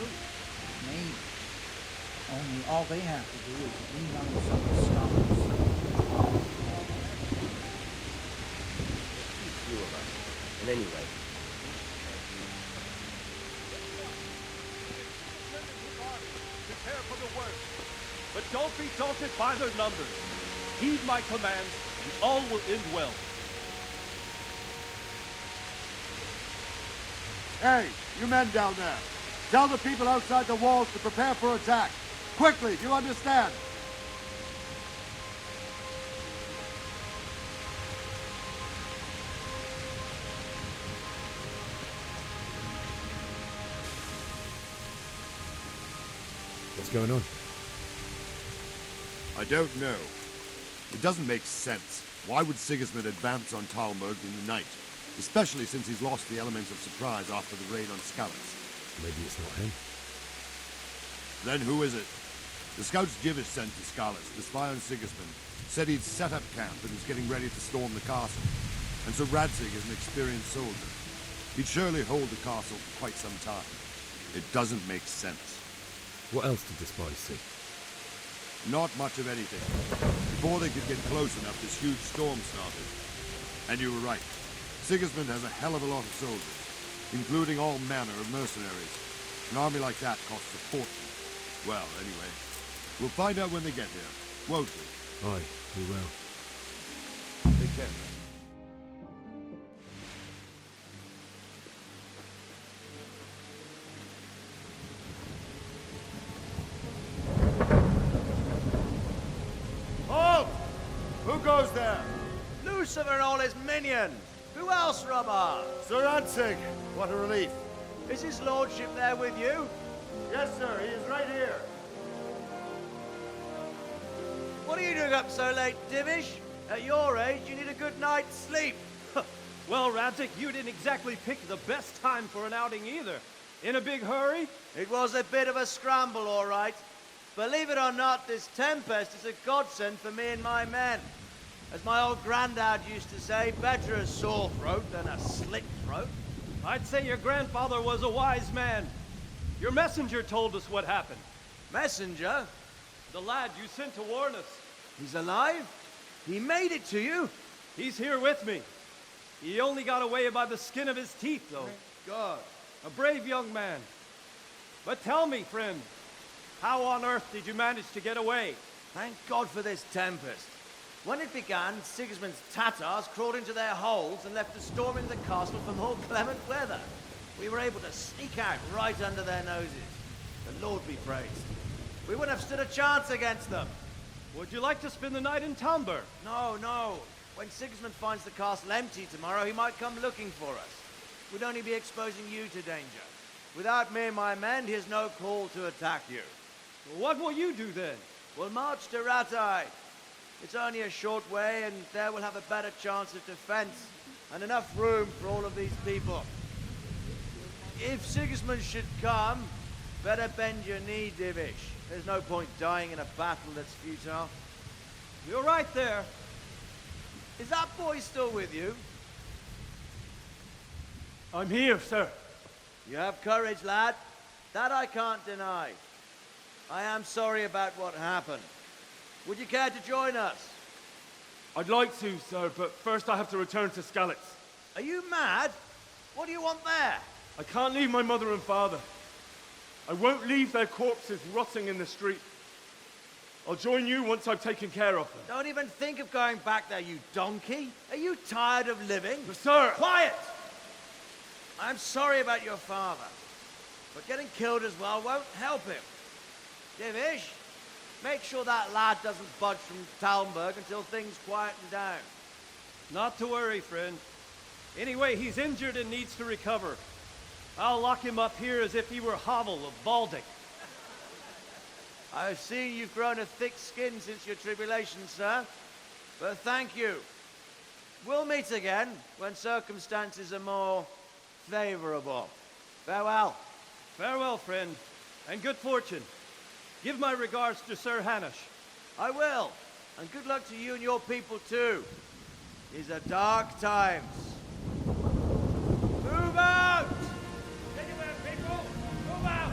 too. Maybe. Only all they have to do is lean on some of the scholars. Few of us. And anyway, prepare for the worst. But don't be daunted by their numbers. Heed my commands, and all will end well. Hey, you men down there. Tell the people outside the walls to prepare for attack. Quickly, do you understand? What's going on? I don't know. It doesn't make sense. Why would Sigismund advance on Talmberg in the night? Especially since he's lost the elements of surprise after the raid on Skalitz. Maybe it's not him. Then who is it? The scouts Jivish sent to Skalitz to spy on Sigismund said he'd set up camp and was getting ready to storm the castle. And so Radzig is an experienced soldier. He'd surely hold the castle for quite some time. It doesn't make sense. What else did the spies see? Not much of anything. Before they could get close enough, this huge storm started. And you were right. Sigismund has a hell of a lot of soldiers, including all manner of mercenaries. An army like that costs a fortune. Well, anyway, we'll find out when they get here, won't we? Aye, we will. Take care. Halt! Who goes there? Lucifer and all his minions! Who else, Robber? Sir Ansig! What a relief. Is his lordship there with you? Yes, sir, he is right here. What are you doing up so late, Divish? At your age, you need a good night's sleep. Well, Radzik, you didn't exactly pick the best time for an outing either. In a big hurry? It was a bit of a scramble, all right. Believe it or not, this tempest is a godsend for me and my men. As my old granddad used to say, better a sore throat than a slit throat. I'd say your grandfather was a wise man. Your messenger told us what happened. Messenger? The lad you sent to warn us. He's alive? He made it to you? He's here with me. He only got away by the skin of his teeth, though. Thank God. A brave young man. But tell me, friend, how on earth did you manage to get away? Thank God for this tempest. When it began, Sigismund's Tatars crawled into their holes and left us storming the castle for more clement weather. We were able to sneak out right under their noses. The Lord be praised. We wouldn't have stood a chance against them. Would you like to spend the night in Talmberg? No, no. When Sigismund finds the castle empty tomorrow, he might come looking for us. We'd only be exposing you to danger. Without me and my men, he has no call to attack you. Well, what will you do then? We'll march to Ratai. It's only a short way, and there we'll have a better chance of defense, and enough room for all of these people. If Sigismund should come, better bend your knee, Divish. There's no point dying in a battle that's futile. You're right there. Is that boy still with you? I'm here, sir. You have courage, lad. That I can't deny. I am sorry about what happened. Would you care to join us? I'd like to, sir, but first I have to return to Skalitz. Are you mad? What do you want there? I can't leave my mother and father. I won't leave their corpses rotting in the street. I'll join you once I've taken care of them. Don't even think of going back there, you donkey. Are you tired of living? But sir! Quiet! I'm sorry about your father, but getting killed as well won't help him. Divish, make sure that lad doesn't budge from Talmberg until things quieten down. Not to worry, friend. Anyway, he's injured and needs to recover. I'll lock him up here as if he were Havel of Baldic. I've seen you've grown a thick skin since your tribulation, sir. But thank you. We'll meet again when circumstances are more favorable. Farewell. Farewell, friend, and good fortune. Give my regards to Sir Hanush. I will. And good luck to you and your people, too. These are dark times. Move out! Anywhere, people! Move out!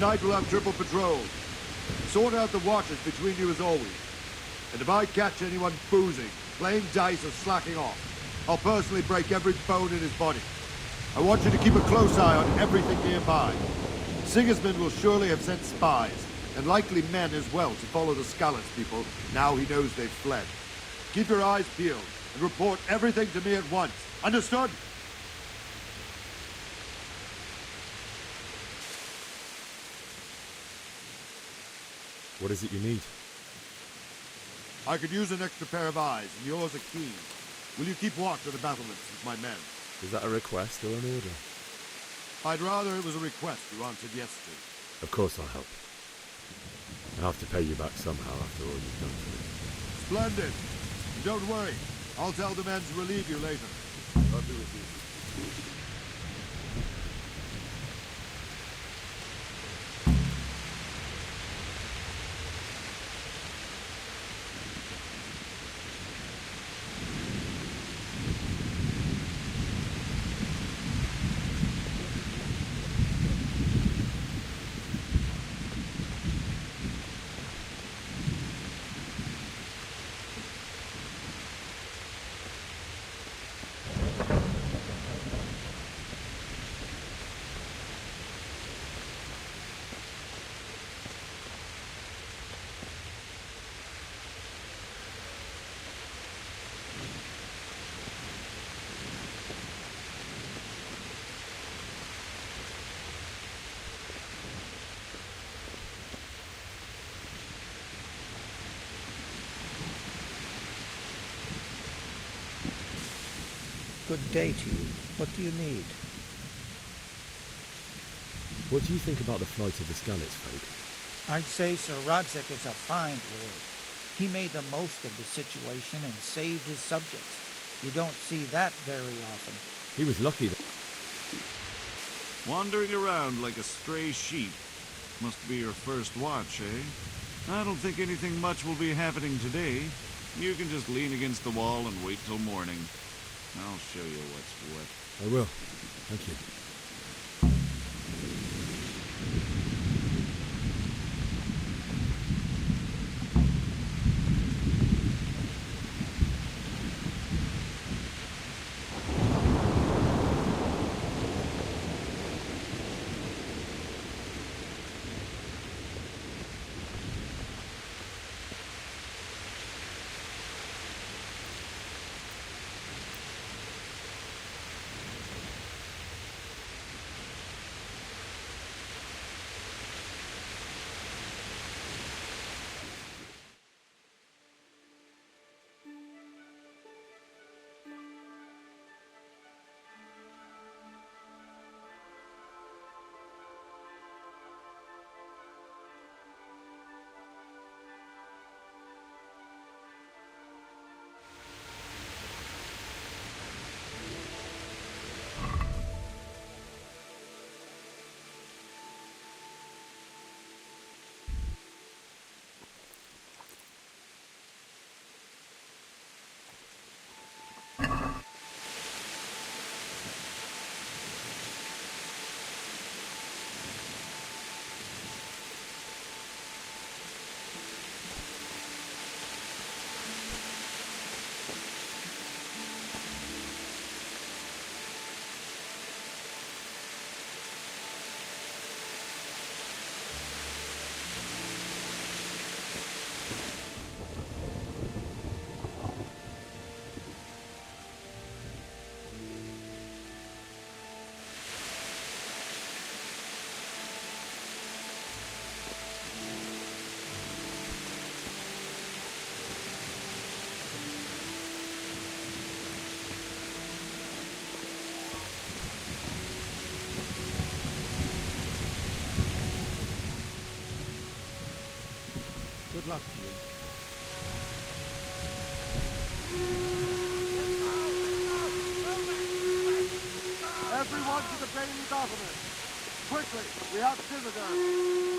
Tonight we'll have triple patrol. Sort out the watches between you as always. And if I catch anyone boozing, playing dice, or slacking off, I'll personally break every bone in his body. I want you to keep a close eye on everything nearby. Sigismund will surely have sent spies, and likely men as well, to follow the Skalitz people now he knows they've fled. Keep your eyes peeled, and report everything to me at once. Understood? What is it you need? I could use an extra pair of eyes, and yours are keen. Will you keep watch of the battlements with my men? Is that a request or an order? I'd rather it was a request you answered yes to. Of course I'll help. I have to pay you back somehow after all you've done for me. Splendid. Don't worry. I'll tell the men to relieve you later. I'll do it easy. Good day to you. What do you need? What do you think about the flight of the Skalitz folk? I'd say Sir Rodzik is a fine lord. He made the most of the situation and saved his subjects. You don't see that very often. He was lucky that... Wandering around like a stray sheep. Must be your first watch, eh? I don't think anything much will be happening today. You can just lean against the wall and wait till morning. I'll show you what's what. I will. Thank you. Good luck to you. Everyone to the Bailey battlement. Quickly, we have visitors.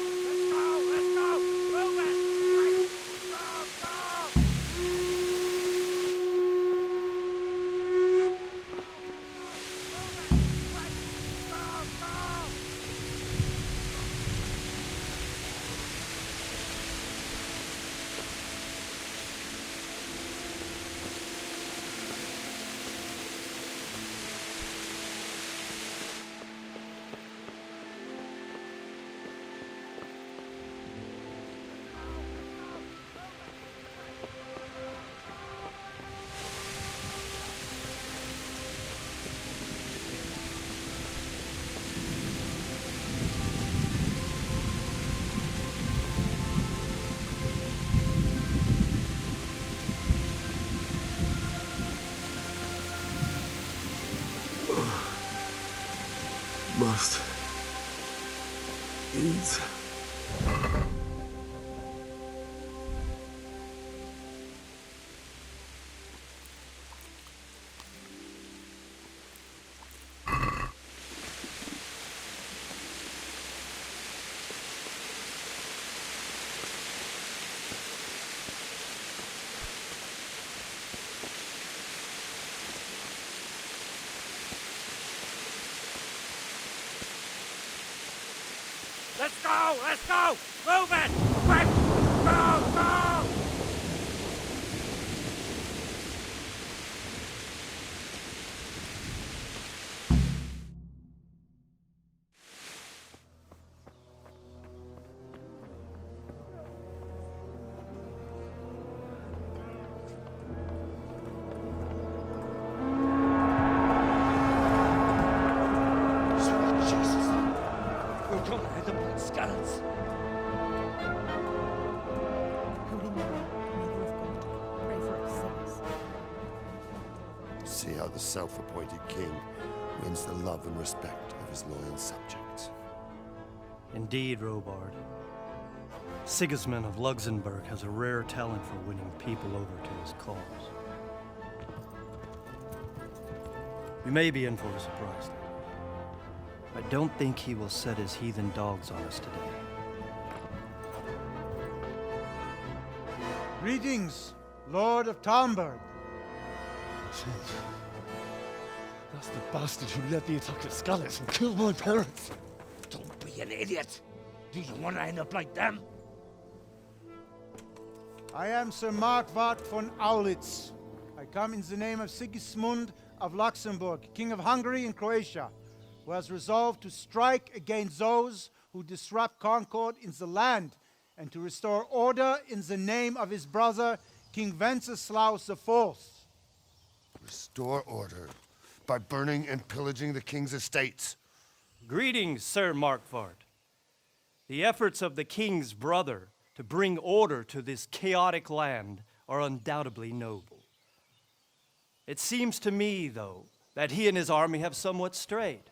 must eat. Let's go! Let's go! Move it! Quick! Go! Go! Sweet Jesus! We're gonna hit them like scallops. Holy Mary, Mother of God, pray for us sinners. See how the self-appointed king wins the love and respect of his loyal subjects. Indeed, Robard. Sigismund of Luxembourg has a rare talent for winning people over to his cause. We may be in for a surprise, though. I don't think he will set his heathen dogs on us today. Greetings, Lord of Talmberg. That's the bastard who led the attack at Scallops and killed my parents. Don't be an idiot. Do you want to end up like them? I am Sir Markwart von Aulitz. I come in the name of Sigismund of Luxembourg, King of Hungary and Croatia, who has resolved to strike against those who disrupt concord in the land and to restore order in the name of his brother, King Wenceslaus IV. Restore order by burning and pillaging the king's estates. Greetings, Sir Markwart. The efforts of the king's brother to bring order to this chaotic land are undoubtedly noble. It seems to me, though, that he and his army have somewhat strayed.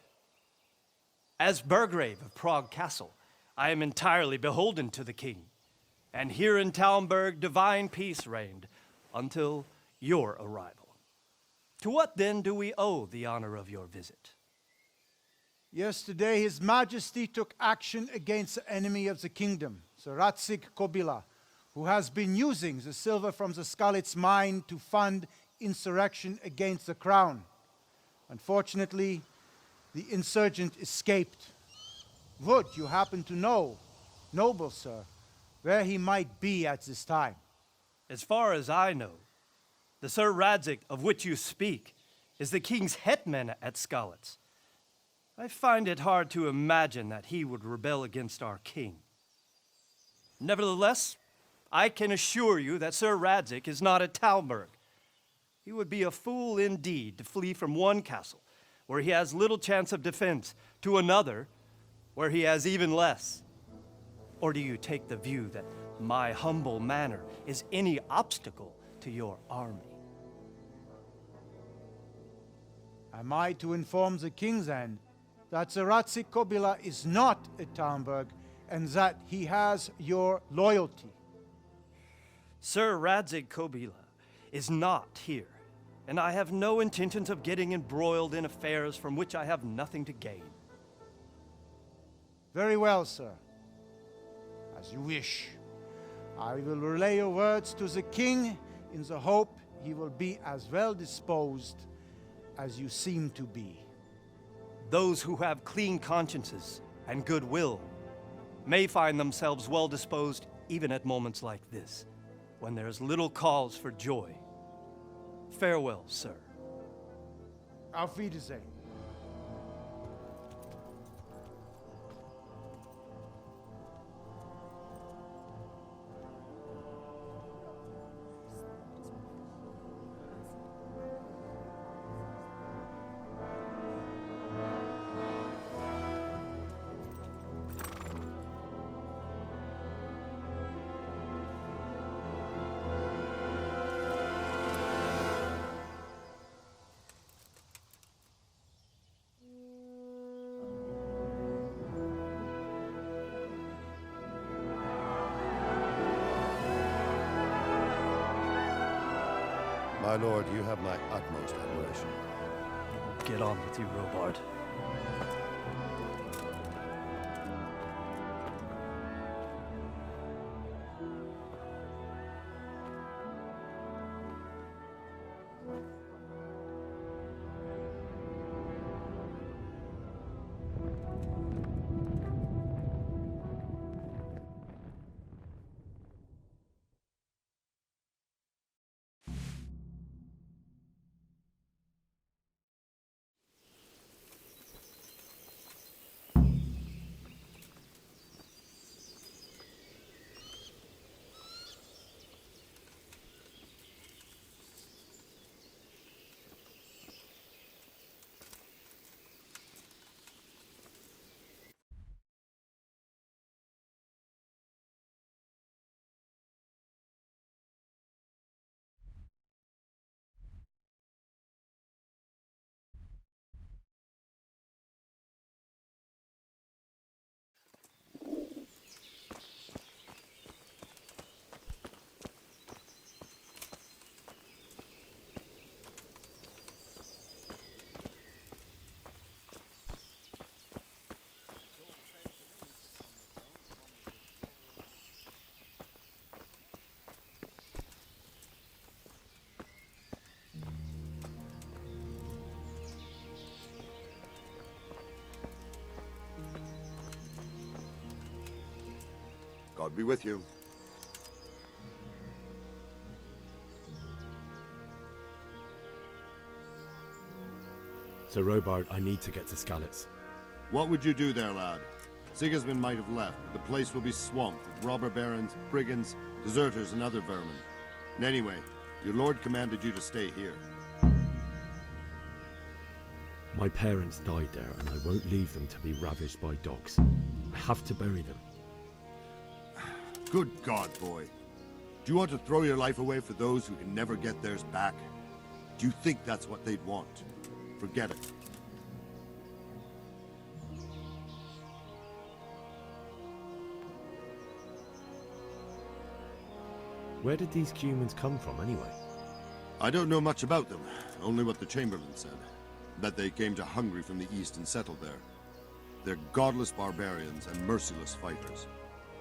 As Burgrave of Prague Castle, I am entirely beholden to the king, and here in Talmberg divine peace reigned until your arrival. To what then do we owe the honor of your visit? Yesterday, His Majesty took action against the enemy of the kingdom, Sir Radzig Kobyla, who has been using the silver from the Skalitz mine to fund insurrection against the crown. Unfortunately, the insurgent escaped. Would you happen to know, noble sir, where he might be at this time? As far as I know, the Sir Radzig of which you speak is the king's hetman at Skalitz. I find it hard to imagine that he would rebel against our king. Nevertheless, I can assure you that Sir Radzig is not at Talmberg. He would be a fool indeed to flee from one castle, where he has little chance of defense, to another, where he has even less. Or do you take the view that my humble manner is any obstacle to your army? Am I to inform the king then that Sir Radzig Kobyla is not at Talmberg and that he has your loyalty? Sir Radzig Kobyla is not here, and I have no intentions of getting embroiled in affairs from which I have nothing to gain. Very well, sir. As you wish. I will relay your words to the king in the hope he will be as well disposed as you seem to be. Those who have clean consciences and goodwill may find themselves well disposed even at moments like this, when there is little cause for joy. Farewell, sir. Auf Wiedersehen. My lord, you have my utmost admiration. Get on with you, Robard. God be with you. So, Robard, I need to get to Skalitz. What would you do there, lad? Sigismund might have left, but the place will be swamped with robber barons, brigands, deserters, and other vermin. And anyway, your lord commanded you to stay here. My parents died there, and I won't leave them to be ravaged by dogs. I have to bury them. Good God, boy. Do you want to throw your life away for those who can never get theirs back? Do you think that's what they'd want? Forget it. Where did these humans come from, anyway? I don't know much about them, only what the Chamberlain said. That they came to Hungary from the east and settled there. They're godless barbarians and merciless fighters.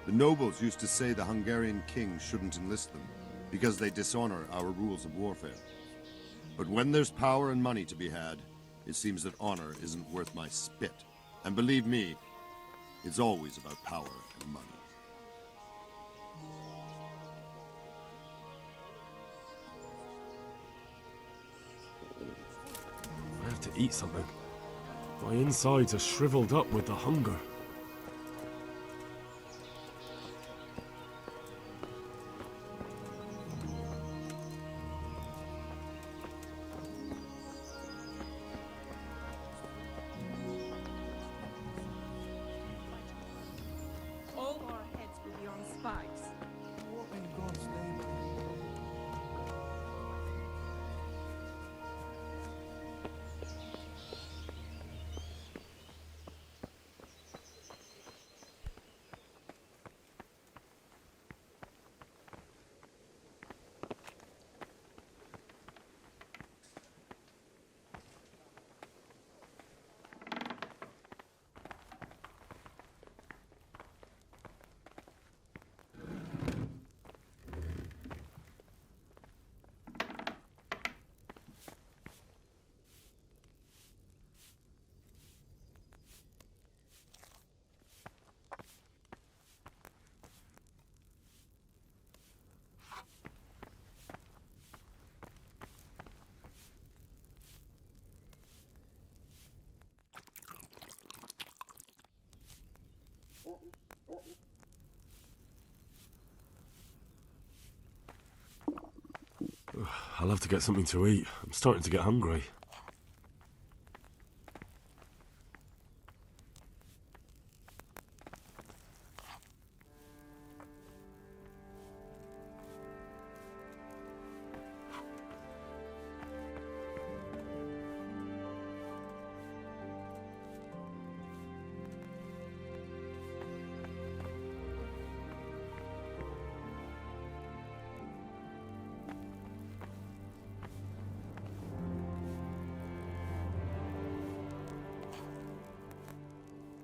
The nobles used to say the Hungarian king shouldn't enlist them, because they dishonor our rules of warfare. But when there's power and money to be had, it seems that honor isn't worth my spit. And believe me, it's always about power and money. I have to eat something. My insides are shriveled up with the hunger. All our heads will be on spikes. What in God's name? I'll have to get something to eat. I'm starting to get hungry.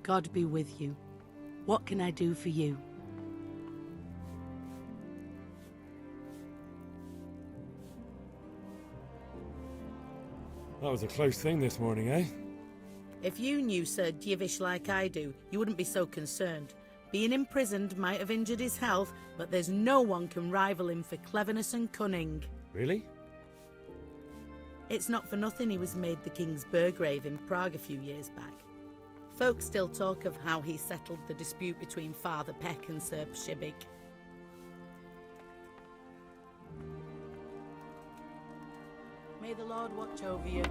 God be with you. What can I do for you? That was a close thing this morning, eh? If you knew Sir Divish like I do, you wouldn't be so concerned. Being imprisoned might have injured his health, but there's no one can rival him for cleverness and cunning. Really? It's not for nothing he was made the King's Burgrave in Prague a few years back. Folk still talk of how he settled the dispute between Father Peck and Sir Pshibik. May the Lord watch over you.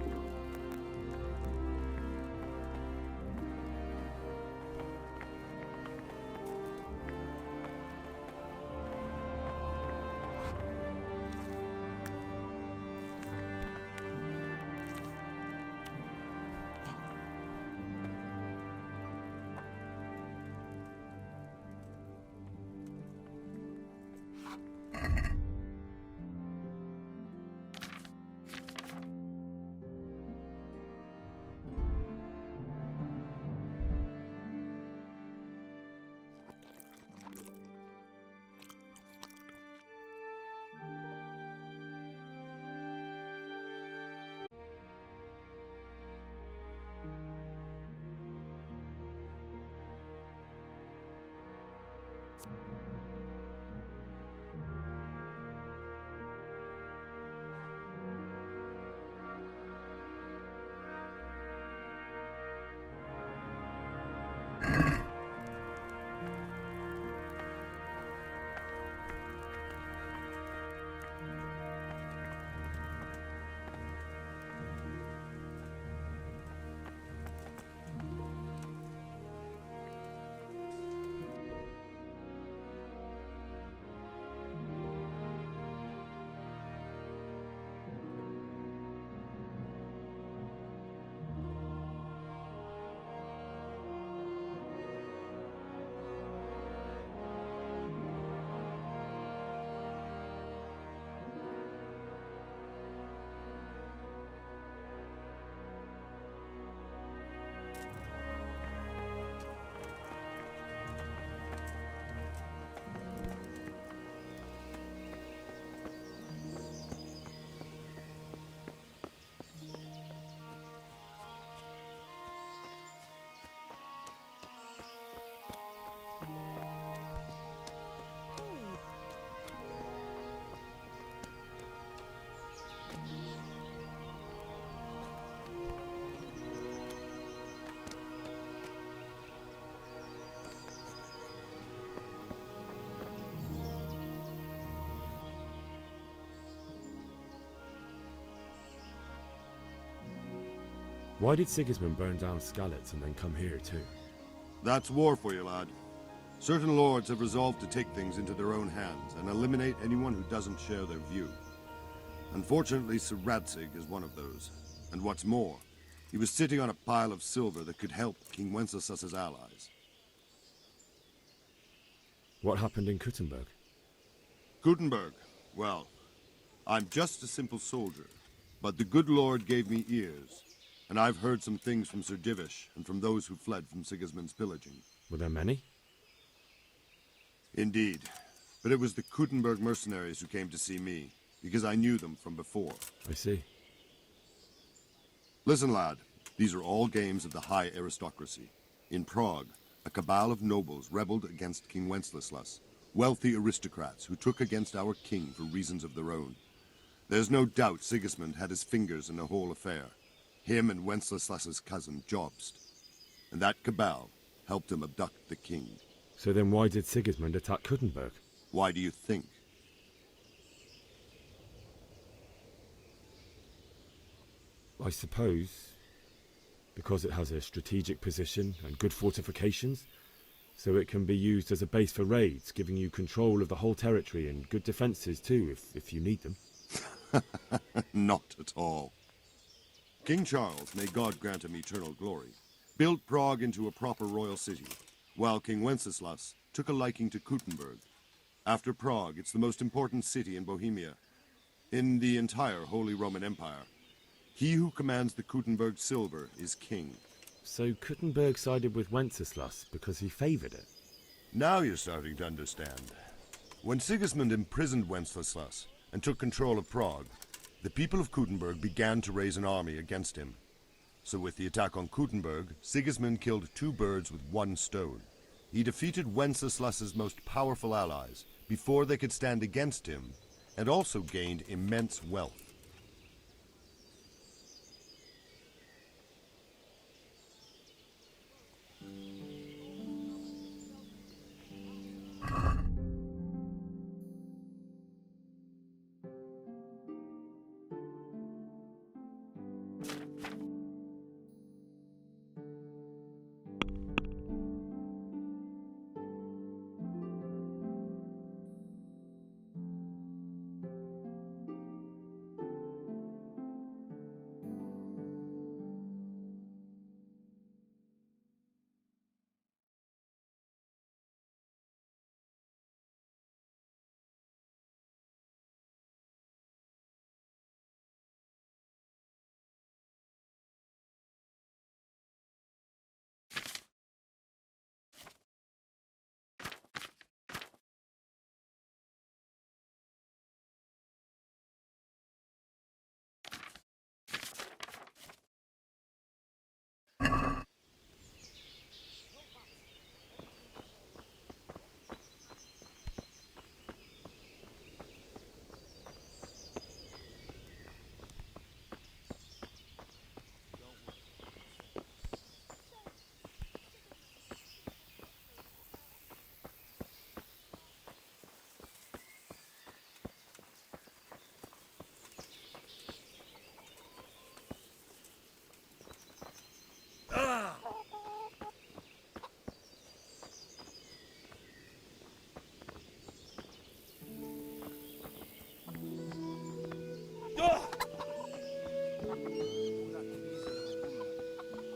Why did Sigismund burn down Skalitz and then come here too? That's war for you, lad. Certain lords have resolved to take things into their own hands and eliminate anyone who doesn't share their view. Unfortunately, Sir Radzig is one of those. And what's more, he was sitting on a pile of silver that could help King Wenceslas's allies. What happened in Kuttenberg? Gutenberg, well, I'm just a simple soldier, but the good Lord gave me ears, and I've heard some things from Sir Divish and from those who fled from Sigismund's pillaging. Were there many? Indeed, but it was the Kuttenberg mercenaries who came to see me, because I knew them from before. I see. Listen, lad, these are all games of the high aristocracy. In Prague, a cabal of nobles rebelled against King Wenceslas, wealthy aristocrats who took against our king for reasons of their own. There's no doubt Sigismund had his fingers in the whole affair. Him and Wenceslas's cousin, Jobst. And that cabal helped him abduct the king. So then why did Sigismund attack Kuttenberg? Why do you think? I suppose because it has a strategic position and good fortifications, so it can be used as a base for raids, giving you control of the whole territory and good defences too, if you need them. Not at all. King Charles, may God grant him eternal glory, built Prague into a proper royal city, while King Wenceslas took a liking to Kuttenberg. After Prague, it's the most important city in Bohemia, in the entire Holy Roman Empire. He who commands the Kuttenberg silver is king, So Kuttenberg sided with Wenceslas because he favoured it? Now you're starting to understand. When Sigismund imprisoned Wenceslas and took control of Prague, the people of Kuttenberg began to raise an army against him. So with the attack on Kuttenberg, Sigismund killed 2 birds with 1 stone. He defeated Wenceslas's most powerful allies before they could stand against him, and also gained immense wealth.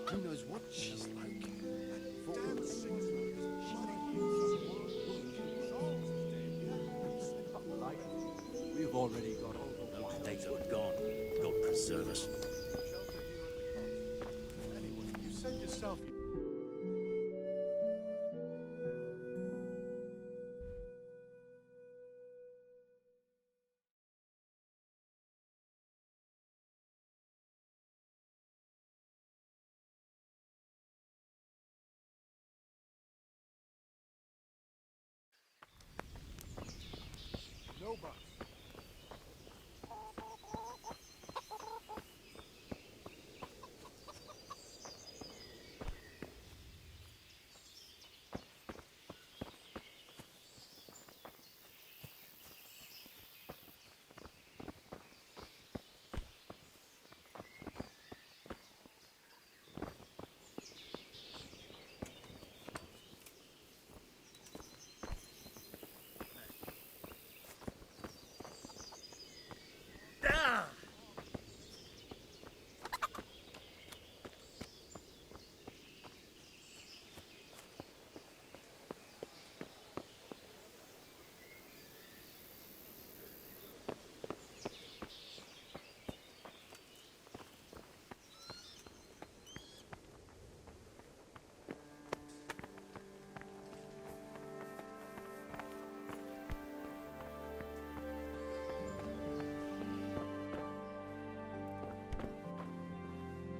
Who knows what she's like? We've already got all the white days are gone. God preserve us. Anyway, you said yourself. No bus.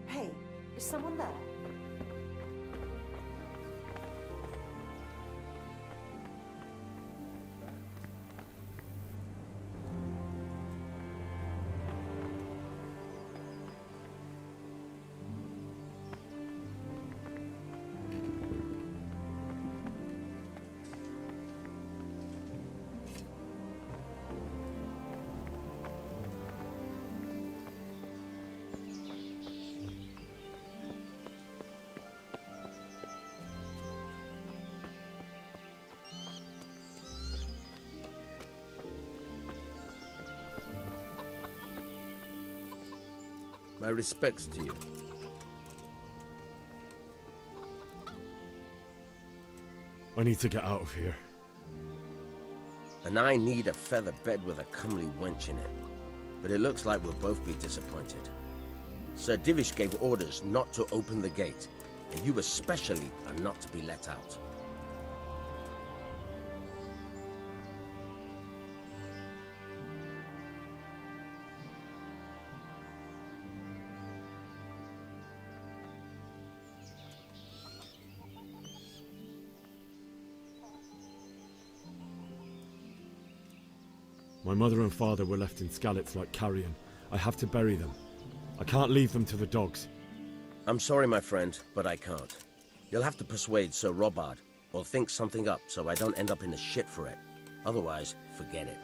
Hey, is someone there? My respects to you. I need to get out of here. And I need a feather bed with a comely wench in it. But it looks like we'll both be disappointed. Sir Divish gave orders not to open the gate. and you especially are not to be let out. My mother and father were left in Skalitz like carrion. I have to bury them. I can't leave them to the dogs. I'm sorry, my friend, but I can't. You'll have to persuade Sir Robard, or think something up so I don't end up in the shit for it. Otherwise, forget it.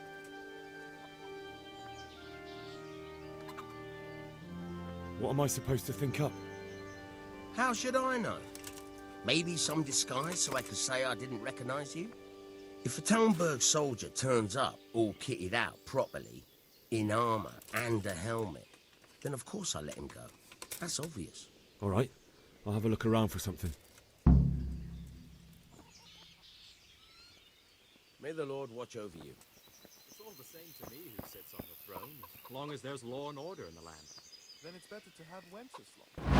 What am I supposed to think up? How should I know? Maybe some disguise so I could say I didn't recognize you? If a Talmberg soldier turns up, all kitted out properly, in armor and a helmet, then of course I let him go. That's obvious. All right, I'll have a look around for something. May the Lord watch over you. It's all the same to me who sits on the throne, as long as there's law and order in the land. Then it's better to have wenches long.